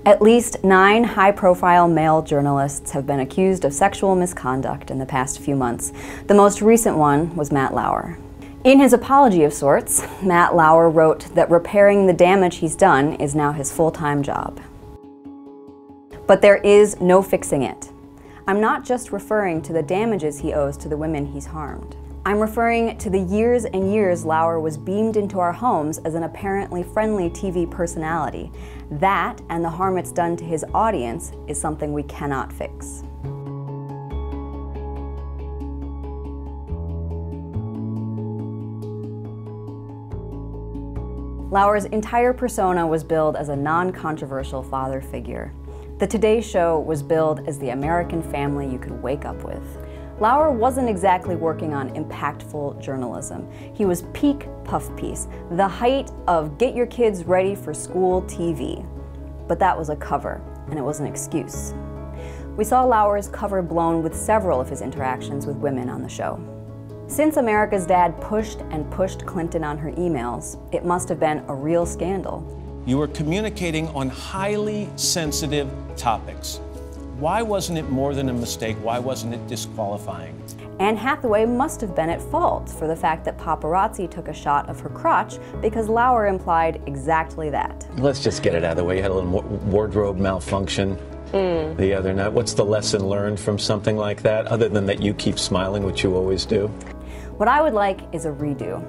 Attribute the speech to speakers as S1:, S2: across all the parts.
S1: At least 9 high-profile male journalists have been accused of sexual misconduct in the past few months. The most recent one was Matt Lauer. In his apology of sorts, Matt Lauer wrote that repairing the damage he's done is now his full-time job. But there is no fixing it. I'm not just referring to the damages he owes to the women he's harmed. I'm referring to the years and years Lauer was beamed into our homes as an apparently friendly TV personality. That, and the harm it's done to his audience, is something we cannot fix. Lauer's entire persona was billed as a non-controversial father figure. The Today Show was billed as the American family you could wake up with. Lauer wasn't exactly working on impactful journalism. He was peak puff piece, the height of get your kids ready for school TV. But that was a cover, and it was an excuse. We saw Lauer's cover blown with several of his interactions with women on the show. Since America's Dad pushed and pushed Clinton on her emails, it must have been a real scandal.
S2: You were communicating on highly sensitive topics. Why wasn't it more than a mistake? Why wasn't it disqualifying?
S1: Anne Hathaway must have been at fault for the fact that paparazzi took a shot of her crotch because Lauer implied exactly that.
S3: Let's just get it out of the way. You had a little wardrobe malfunction the other night. What's the lesson learned from something like that, other than that you keep smiling, which you always do?
S1: What I would like is a redo.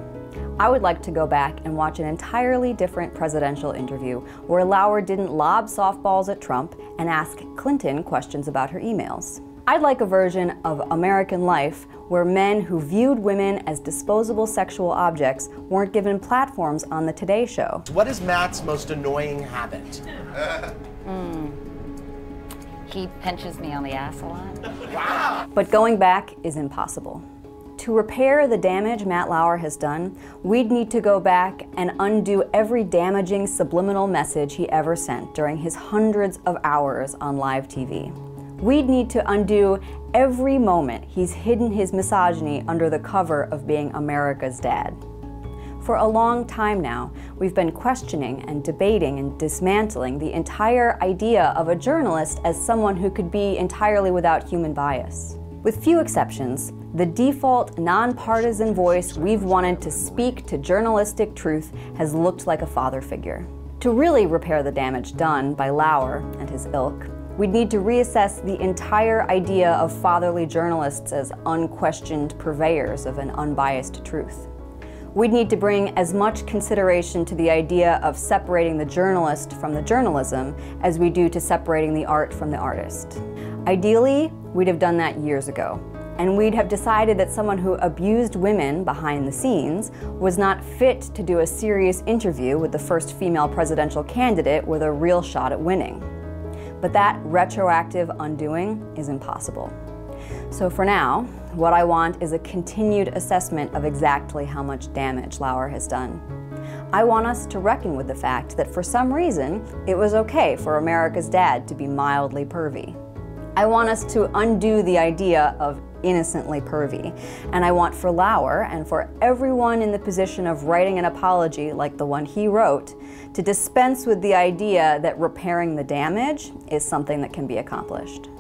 S1: I would like to go back and watch an entirely different presidential interview where Lauer didn't lob softballs at Trump and ask Clinton questions about her emails. I'd like a version of American Life where men who viewed women as disposable sexual objects weren't given platforms on the Today Show.
S4: What is Matt's most annoying habit?
S5: He pinches me on the ass a lot.
S4: Wow!
S1: But going back is impossible. To repair the damage Matt Lauer has done, we'd need to go back and undo every damaging subliminal message he ever sent during his hundreds of hours on live TV. We'd need to undo every moment he's hidden his misogyny under the cover of being America's Dad. For a long time now, we've been questioning and debating and dismantling the entire idea of a journalist as someone who could be entirely without human bias. With few exceptions, the default nonpartisan voice we've wanted to speak to journalistic truth has looked like a father figure. To really repair the damage done by Lauer and his ilk, we'd need to reassess the entire idea of fatherly journalists as unquestioned purveyors of an unbiased truth. We'd need to bring as much consideration to the idea of separating the journalist from the journalism as we do to separating the art from the artist. Ideally, we'd have done that years ago, and we'd have decided that someone who abused women behind the scenes was not fit to do a serious interview with the first female presidential candidate with a real shot at winning. But that retroactive undoing is impossible. So for now, what I want is a continued assessment of exactly how much damage Lauer has done. I want us to reckon with the fact that for some reason, it was okay for America's Dad to be mildly pervy. I want us to undo the idea of innocently pervy, and I want for Lauer and for everyone in the position of writing an apology like the one he wrote to dispense with the idea that repairing the damage is something that can be accomplished.